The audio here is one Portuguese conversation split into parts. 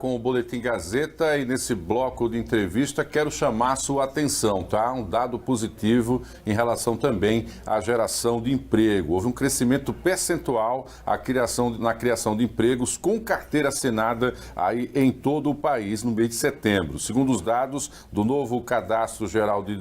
Com o Boletim Gazeta e nesse bloco de entrevista quero chamar a sua atenção, tá? Um dado positivo em relação também à geração de emprego. Houve um crescimento percentual na criação de empregos com carteira assinada aí em todo o país no mês de setembro. Segundo os dados do novo Cadastro Geral de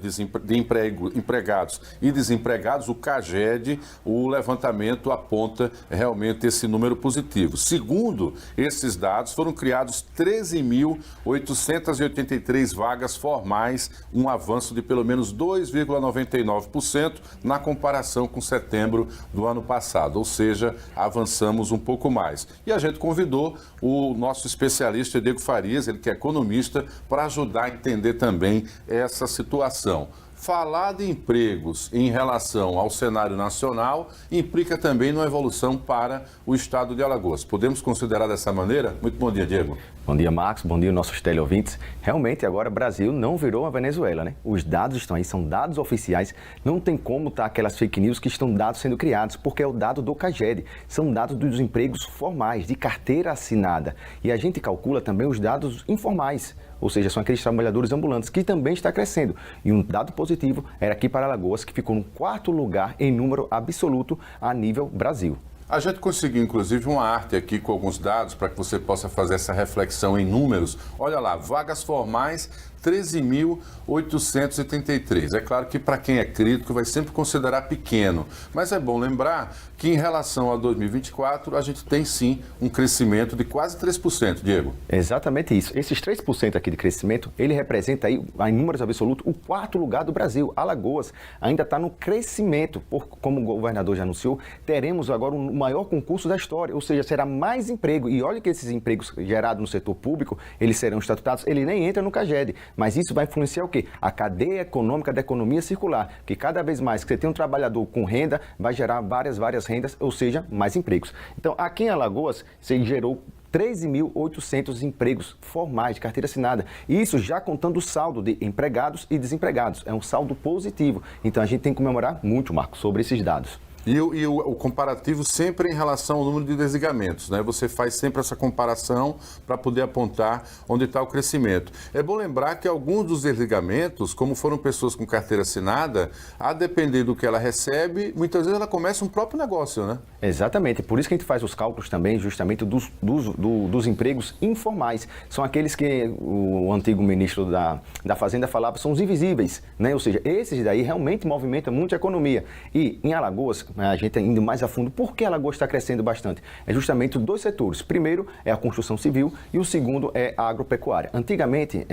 Empregados e Desempregados, o CAGED, o levantamento aponta realmente esse número positivo. Segundo esses dados, foram criados 13.883 vagas formais, um avanço de pelo menos 2,99% na comparação com setembro do ano passado, ou seja, avançamos um pouco mais. E a gente convidou o nosso especialista, Diego Farias, ele que é economista, para ajudar a entender também essa situação. Falar de empregos em relação ao cenário nacional implica também uma evolução para o estado de Alagoas. Podemos considerar dessa maneira? Muito bom dia, Diego. Bom dia, Marcos. Bom dia, nossos teleouvintes. Realmente, agora o Brasil não virou uma Venezuela, né? Os dados estão aí, são dados oficiais. Não tem como estar aquelas fake news que estão dados sendo criados, porque é o dado do CAGED. São dados dos empregos formais, de carteira assinada. E a gente calcula também os dados informais, ou seja, são aqueles trabalhadores ambulantes, que também está crescendo. E um dado positivo era aqui para Alagoas, que ficou no 4º lugar em número absoluto a nível Brasil. A gente conseguiu, inclusive, uma arte aqui com alguns dados para que você possa fazer essa reflexão em números. Olha lá, vagas formais, 13.883. É claro que para quem é crítico vai sempre considerar pequeno, mas é bom lembrar que em relação a 2024 a gente tem sim um crescimento de quase 3%, Diego. Exatamente isso. Esses 3% aqui de crescimento, ele representa aí, em números absolutos, o 4º lugar do Brasil. Alagoas ainda está no crescimento, como o governador já anunciou, teremos agora o maior concurso da história, ou seja, será mais emprego. E olha que esses empregos gerados no setor público, eles serão estatutados, ele nem entra no CAGED. Mas isso vai influenciar o quê? A cadeia econômica da economia circular, que cada vez mais que você tem um trabalhador com renda, vai gerar várias rendas, ou seja, mais empregos. Então, aqui em Alagoas, você gerou 13.800 empregos formais de carteira assinada. Isso já contando o saldo de empregados e desempregados. É um saldo positivo. Então, a gente tem que comemorar muito, Marcos, sobre esses dados. E o comparativo sempre em relação ao número de desligamentos, né? Você faz sempre essa comparação para poder apontar onde está o crescimento. É bom lembrar que alguns dos desligamentos, como foram pessoas com carteira assinada, a depender do que ela recebe, muitas vezes ela começa um próprio negócio, né? Exatamente, por isso que a gente faz os cálculos também justamente dos empregos informais. São aqueles que o antigo ministro da Fazenda falava, são os invisíveis, né? Ou seja, esses daí realmente movimentam muito a economia. E em Alagoas, a gente indo mais a fundo, por que Alagoas está crescendo bastante? É justamente dois setores. Primeiro é a construção civil e o segundo é a agropecuária. Antigamente,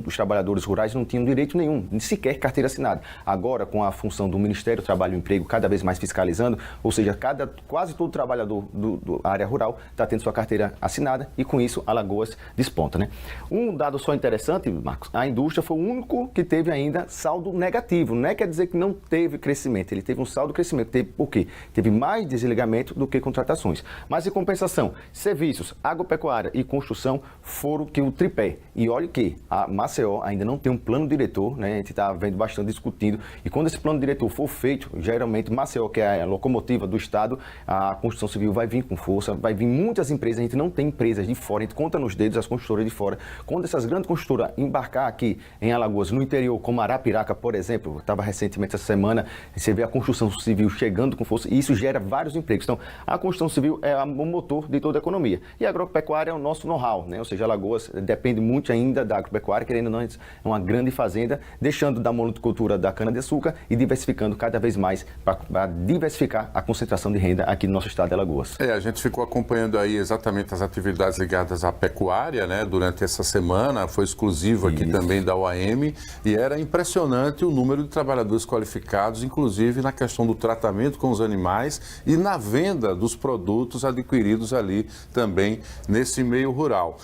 os trabalhadores rurais não tinham direito nenhum, sequer carteira assinada. Agora, com a função do Ministério do Trabalho e Emprego cada vez mais fiscalizando, ou seja, quase todo trabalhador da área rural está tendo sua carteira assinada e com isso Alagoas desponta, né? Um dado só interessante, Marcos, a indústria foi o único que teve ainda saldo negativo. Não quer dizer que não teve crescimento, ele teve um saldo de crescimento. Por quê? Teve mais desligamento do que contratações. Mas, em compensação, serviços, agropecuária e construção foram que o tripé. E olha que a Maceió ainda não tem um plano diretor, né? A gente está vendo bastante, discutindo. E quando esse plano diretor for feito, geralmente Maceió, que é a locomotiva do Estado, a construção civil vai vir com força, vai vir muitas empresas. A gente não tem empresas de fora, a gente conta nos dedos as construtoras de fora. Quando essas grandes construtoras embarcar aqui em Alagoas, no interior, como Arapiraca, por exemplo, estava recentemente essa semana, você vê a construção civil chegando com força e isso gera vários empregos. Então, a construção civil é o motor de toda a economia. E a agropecuária é o nosso know-how, né? Ou seja, Alagoas depende muito ainda da agropecuária, querendo ou não, é uma grande fazenda, deixando da monocultura da cana-de-açúcar e diversificando cada vez mais para diversificar a concentração de renda aqui no nosso estado de Alagoas. A gente ficou acompanhando aí exatamente as atividades ligadas à pecuária, né? Durante essa semana, foi exclusivo aqui também da OAM e era impressionante o número de trabalhadores qualificados, inclusive na questão do tratamento com os animais e na venda dos produtos adquiridos ali também nesse meio rural.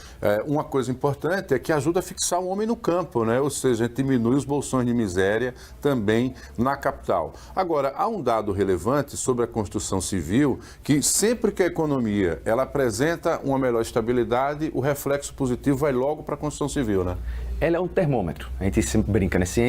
Uma coisa importante é que ajuda a fixar o homem no campo, né? Ou seja, diminui os bolsões de miséria também na capital. Agora, há um dado relevante sobre a construção civil, que sempre que a economia ela apresenta uma melhor estabilidade, o reflexo positivo vai logo para a construção civil, né? Ela é um termômetro, a gente sempre brinca, né? Se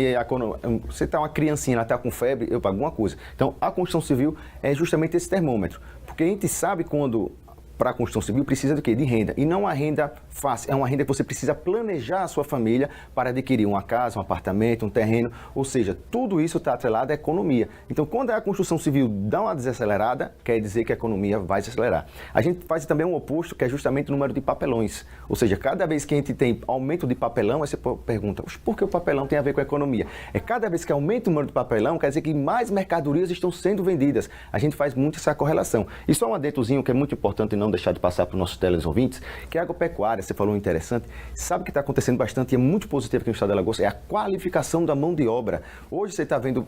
você está uma criancinha, ela está com febre, eu pago alguma coisa. Então, a construção civil é justamente esse termômetro, porque a gente sabe quando para a construção civil precisa de quê? De renda. E não uma renda fácil, é uma renda que você precisa planejar a sua família para adquirir uma casa, um apartamento, um terreno, ou seja, tudo isso está atrelado à economia. Então, quando a construção civil dá uma desacelerada, quer dizer que a economia vai se acelerar. A gente faz também um oposto, que é justamente o número de papelões. Ou seja, cada vez que a gente tem aumento de papelão, aí você pergunta, por que o papelão tem a ver com a economia? É cada vez que aumenta o número de papelão, quer dizer que mais mercadorias estão sendo vendidas. A gente faz muito essa correlação. E só um adentozinho que é muito importante e não deixar de passar para os nossos teleouvintes, que é a agropecuária, você falou interessante, sabe o que está acontecendo bastante e é muito positivo aqui no estado de Alagoas? É a qualificação da mão de obra. Hoje você está vendo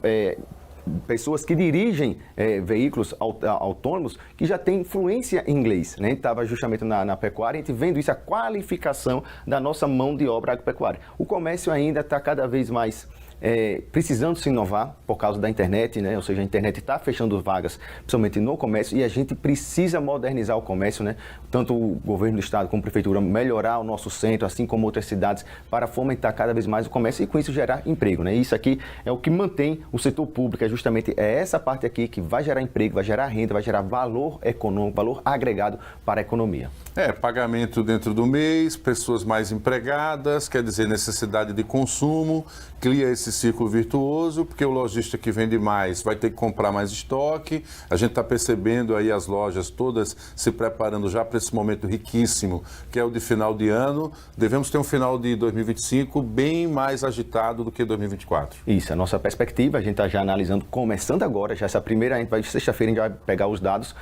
pessoas que dirigem veículos autônomos que já têm fluência em inglês. Né? A gente estava justamente na pecuária, a gente vendo isso, a qualificação da nossa mão de obra agropecuária. O comércio ainda está cada vez mais precisando se inovar por causa da internet, né? Ou seja, a internet está fechando vagas, principalmente no comércio, e a gente precisa modernizar o comércio, né? Tanto o governo do estado como a prefeitura melhorar o nosso centro, assim como outras cidades, para fomentar cada vez mais o comércio e com isso gerar emprego, né? Isso aqui é o que mantém o setor público, é justamente essa parte aqui que vai gerar emprego, vai gerar renda, vai gerar valor econômico, valor agregado para a economia. Pagamento dentro do mês, pessoas mais empregadas, quer dizer, necessidade de consumo, cria esse ciclo virtuoso, porque o lojista que vende mais vai ter que comprar mais estoque. A gente está percebendo aí as lojas todas se preparando já para esse momento riquíssimo, que é o de final de ano. Devemos ter um final de 2025 bem mais agitado do que 2024. Isso, a nossa perspectiva, a gente está já analisando, começando agora, já essa primeira, a gente vai, sexta-feira a gente vai pegar os dados,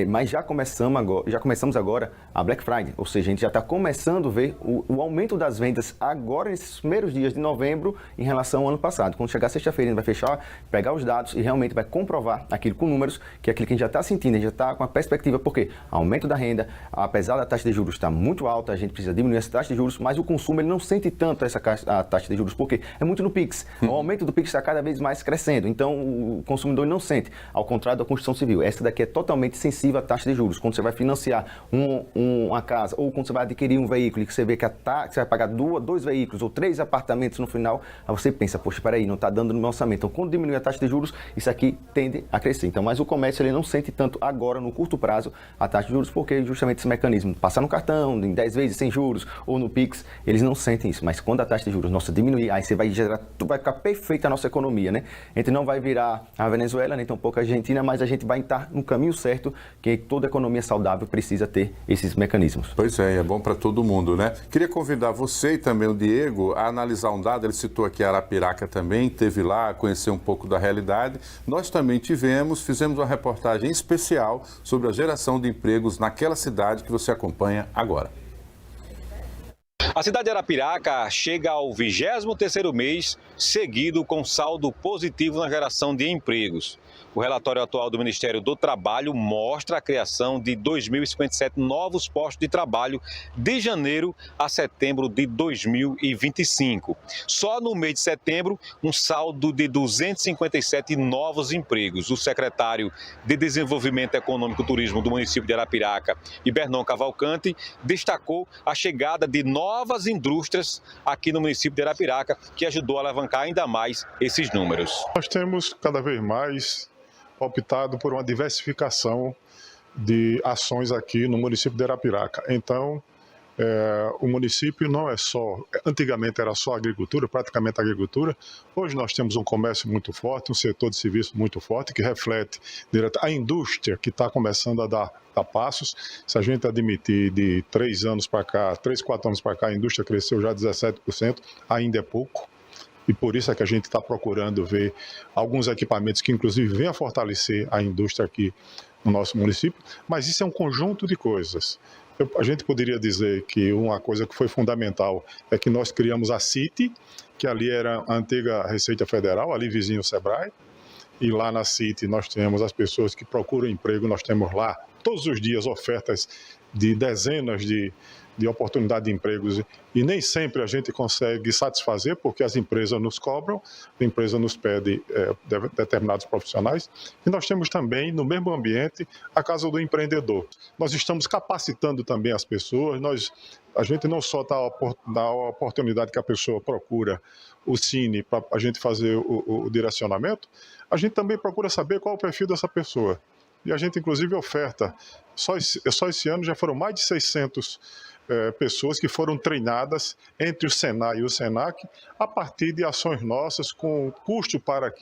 mas já começamos agora a Black Friday, ou seja, a gente já está começando a ver o aumento das vendas agora, nesses primeiros dias de novembro, em relação ao ano passado. Quando chegar sexta-feira, a gente vai fechar, pegar os dados e realmente vai comprovar aquilo com números, que é aquilo que a gente já está sentindo, a gente já está com a perspectiva, porque aumento da renda, apesar da taxa de juros estar muito alta, a gente precisa diminuir essa taxa de juros, mas o consumo ele não sente tanto a taxa de juros, porque é muito no Pix. O aumento do Pix está cada vez mais crescendo, então o consumidor não sente, ao contrário da construção civil. Essa daqui é totalmente sensível à taxa de juros. Quando você vai financiar uma casa, ou quando você vai adquirir um veículo e que você vê que você vai pagar dois veículos ou 3 apartamentos no final, aí você pensa, poxa, peraí, não está dando no meu orçamento. Então, quando diminui a taxa de juros, isso aqui tende a crescer. Então, mas o comércio ele não sente tanto agora, no curto prazo, a taxa de juros, porque justamente esse mecanismo, passar no cartão, em 10 vezes sem juros, ou no Pix, eles não sentem isso. Mas quando a taxa de juros, diminuir, aí você vai ficar perfeita a nossa economia, né? A gente não vai virar a Venezuela, nem tão pouco a Argentina, mas a gente vai estar no caminho certo, que toda economia saudável precisa ter esses mecanismos. Pois é bom para todo mundo, né? Queria convidar você e também o Diego a analisar um dado, ele citou aqui Arapiraca também, teve lá, conhecer um pouco da realidade. Nós também fizemos uma reportagem especial sobre a geração de empregos naquela cidade que você acompanha agora. A cidade de Arapiraca chega ao 23º mês seguido com saldo positivo na geração de empregos. O relatório atual do Ministério do Trabalho mostra a criação de 2.057 novos postos de trabalho de janeiro a setembro de 2025. Só no mês de setembro, um saldo de 257 novos empregos. O secretário de Desenvolvimento Econômico e Turismo do município de Arapiraca, Ibernon Cavalcante, destacou a chegada de novas indústrias aqui no município de Arapiraca, que ajudou a alavancar ainda mais esses números. Nós temos cada vez mais optado por uma diversificação de ações aqui no município de Arapiraca. Então, o município não é só, antigamente era só agricultura, praticamente agricultura. Hoje nós temos um comércio muito forte, um setor de serviço muito forte, que reflete direto a indústria que está começando a dar passos. Se a gente admitir de 3, 4 anos para cá, a indústria cresceu já 17%, ainda é pouco. E por isso é que a gente está procurando ver alguns equipamentos que, inclusive, venham a fortalecer a indústria aqui no nosso município. Mas isso é um conjunto de coisas. A gente poderia dizer que uma coisa que foi fundamental é que nós criamos a CIT, que ali era a antiga Receita Federal, ali vizinho ao Sebrae. E lá na CIT nós temos as pessoas que procuram emprego, nós temos lá todos os dias ofertas de dezenas de oportunidade de empregos e nem sempre a gente consegue satisfazer porque as empresas nos cobram, a empresa nos pede determinados profissionais e nós temos também no mesmo ambiente a Casa do Empreendedor. Nós estamos capacitando também as pessoas, a gente não só dá a oportunidade que a pessoa procura o Cine para a gente fazer o direcionamento, a gente também procura saber qual é o perfil dessa pessoa. e a gente inclusive oferta, só esse ano já foram mais de 600 pessoas que foram treinadas entre o Senai e o Senac a partir de ações nossas com custo para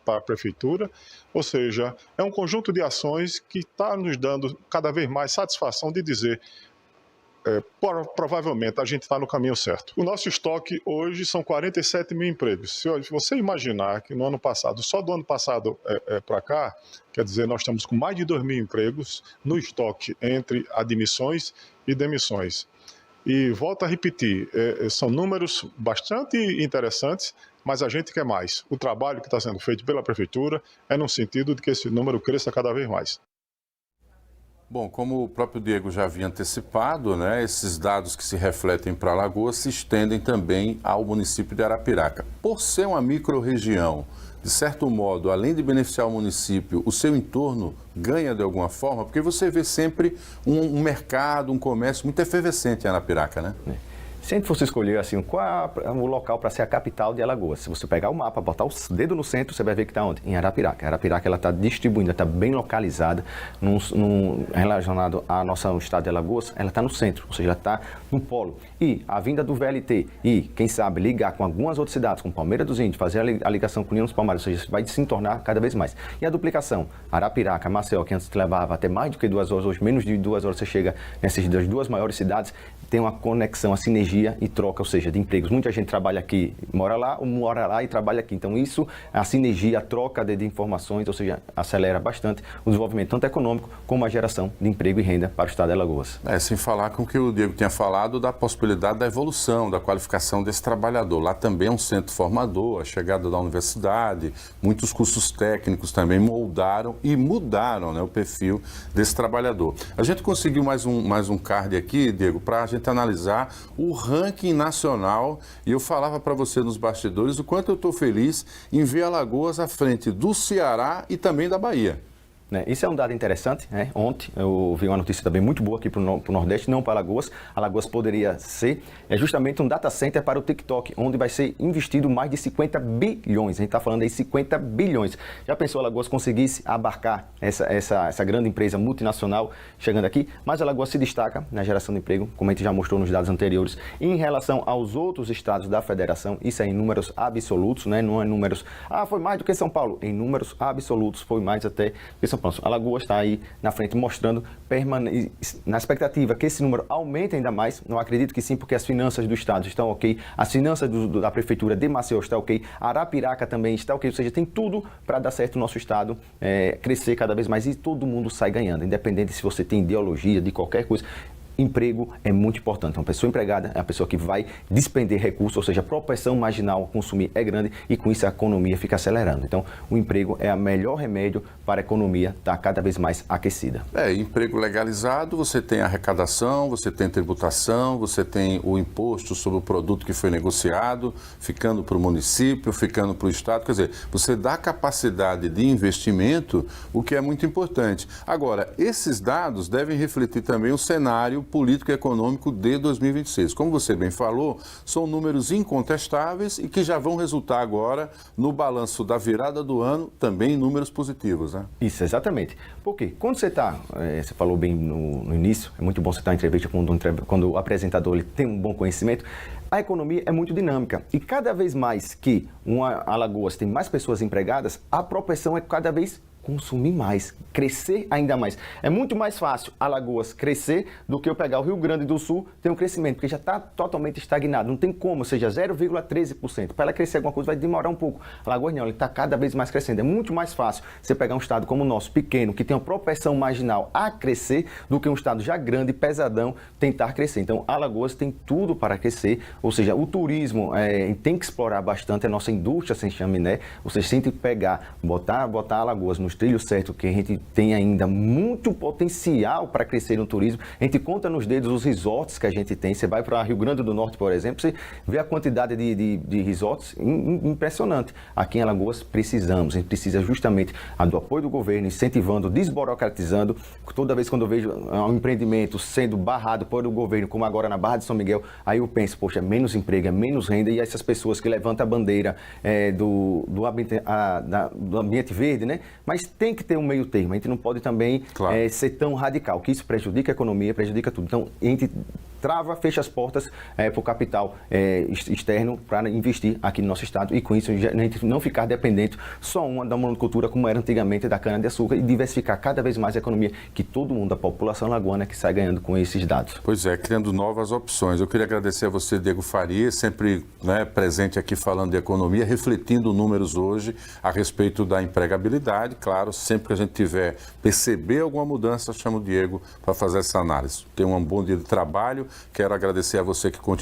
a Prefeitura, ou seja, é um conjunto de ações que está nos dando cada vez mais satisfação de dizer provavelmente a gente está no caminho certo. O nosso estoque hoje são 47 mil empregos. Se você imaginar que no ano passado, só do ano passado para cá, quer dizer, nós estamos com mais de 2 mil empregos no estoque entre admissões e demissões. E volto a repetir, são números bastante interessantes, mas a gente quer mais. O trabalho que está sendo feito pela Prefeitura é no sentido de que esse número cresça cada vez mais. Bom, como o próprio Diego já havia antecipado, né, esses dados que se refletem para Alagoas se estendem também ao município de Arapiraca. Por ser uma microrregião, de certo modo, além de beneficiar o município, o seu entorno ganha de alguma forma? Porque você vê sempre um mercado, um comércio muito efervescente em Arapiraca, né? Se a gente fosse escolher assim, qual é o local para ser a capital de Alagoas, se você pegar o mapa, botar o dedo no centro, você vai ver que está onde? Em Arapiraca. Arapiraca ela está distribuída, está bem localizada, relacionado ao nosso estado de Alagoas, ela está no centro, ou seja, ela está no polo. E a vinda do VLT e, quem sabe, ligar com algumas outras cidades, como Palmeira dos Índios, fazer a ligação com União dos Palmares, ou seja, vai se tornar cada vez mais. E a duplicação, Arapiraca, Maceió, que antes levava até mais do que 2 horas, hoje menos de 2 horas você chega nessas duas maiores cidades, tem uma conexão, a sinergia e troca, ou seja, de empregos. Muita gente trabalha aqui, mora lá e trabalha aqui. Então isso, a sinergia, a troca de informações, ou seja, acelera bastante o desenvolvimento tanto econômico como a geração de emprego e renda para o estado de Alagoas. Sem falar com o que o Diego tinha falado da possibilidade da evolução, da qualificação desse trabalhador. Lá também é um centro formador, a chegada da universidade, muitos cursos técnicos também moldaram e mudaram, né, o perfil desse trabalhador. A gente conseguiu mais um card aqui, Diego, para a gente analisar o ranking nacional, e eu falava para você nos bastidores o quanto eu estou feliz em ver Alagoas à frente do Ceará e também da Bahia. Isso é um dado interessante, né? Ontem eu vi uma notícia também muito boa aqui para o Nordeste, não para Alagoas. Alagoas poderia ser justamente um data center para o TikTok, onde vai ser investido mais de 50 bilhões. A gente está falando aí 50 bilhões. Já pensou Alagoas conseguisse abarcar essa grande empresa multinacional chegando aqui? Mas Alagoas se destaca na geração de emprego, como a gente já mostrou nos dados anteriores, em relação aos outros estados da federação. Isso é em números absolutos, né? Não é números, foi mais do que São Paulo. Em números absolutos foi mais até que São Paulo. Alagoas está aí na frente mostrando na expectativa que esse número aumente ainda mais. Não acredito que sim, porque as finanças do estado estão ok, as finanças da prefeitura de Maceió está ok, Arapiraca também está ok, ou seja, tem tudo para dar certo o nosso estado crescer cada vez mais e todo mundo sai ganhando, independente se você tem ideologia de qualquer coisa. Emprego é muito importante. Uma pessoa empregada é a pessoa que vai despender recursos, ou seja, a propensão marginal a consumir é grande e com isso a economia fica acelerando. Então, o emprego é o melhor remédio para a economia estar cada vez mais aquecida. Emprego legalizado, você tem arrecadação, você tem tributação, você tem o imposto sobre o produto que foi negociado, ficando para o município, ficando para o estado. Quer dizer, você dá capacidade de investimento, o que é muito importante. Agora, esses dados devem refletir também o cenário político e econômico de 2026. Como você bem falou, são números incontestáveis e que já vão resultar agora no balanço da virada do ano também em números positivos, né? Isso, exatamente. Porque quando você você falou bem no início, é muito bom você estar em entrevista quando o apresentador ele tem um bom conhecimento, a economia é muito dinâmica e cada vez mais que Alagoas tem mais pessoas empregadas, a propensão é cada vez consumir mais, crescer ainda mais. É muito mais fácil Alagoas crescer do que eu pegar o Rio Grande do Sul ter um crescimento, porque já está totalmente estagnado, não tem como, ou seja, 0,13%. Para ela crescer alguma coisa vai demorar um pouco. Alagoas não, ele está cada vez mais crescendo. É muito mais fácil você pegar um estado como o nosso, pequeno, que tem uma propensão marginal a crescer, do que um estado já grande, pesadão, tentar crescer. Então, Alagoas tem tudo para crescer, ou seja, o turismo tem que explorar bastante a nossa indústria sem chaminé, ou seja, tem que pegar, botar Alagoas nos trilhos certos, que a gente tem ainda muito potencial para crescer no turismo. A gente conta nos dedos os resorts que a gente tem. Você vai para Rio Grande do Norte, por exemplo, você vê a quantidade de resorts impressionante. Aqui em Alagoas a gente precisa justamente do apoio do governo, incentivando, desburocratizando. Toda vez quando eu vejo um empreendimento sendo barrado por o governo, como agora na Barra de São Miguel, aí eu penso, poxa, é menos emprego, é menos renda, e essas pessoas que levantam a bandeira do ambiente verde, né? Mas Mas tem que ter um meio termo, a gente não pode também ser tão radical, que isso prejudica a economia, prejudica tudo. Então, a gente trava, fecha as portas para o capital externo para investir aqui no nosso estado e com isso a gente não ficar dependente só da monocultura como era antigamente da cana-de-açúcar e diversificar cada vez mais a economia, que todo mundo, a população lagoana, que sai ganhando com esses dados. Pois é, criando novas opções. Eu queria agradecer a você, Diego Faria, sempre presente aqui falando de economia, refletindo números hoje a respeito da empregabilidade. Claro, sempre que a gente tiver perceber alguma mudança, chama o Diego para fazer essa análise. Tenha um bom dia de trabalho. Quero agradecer a você que continua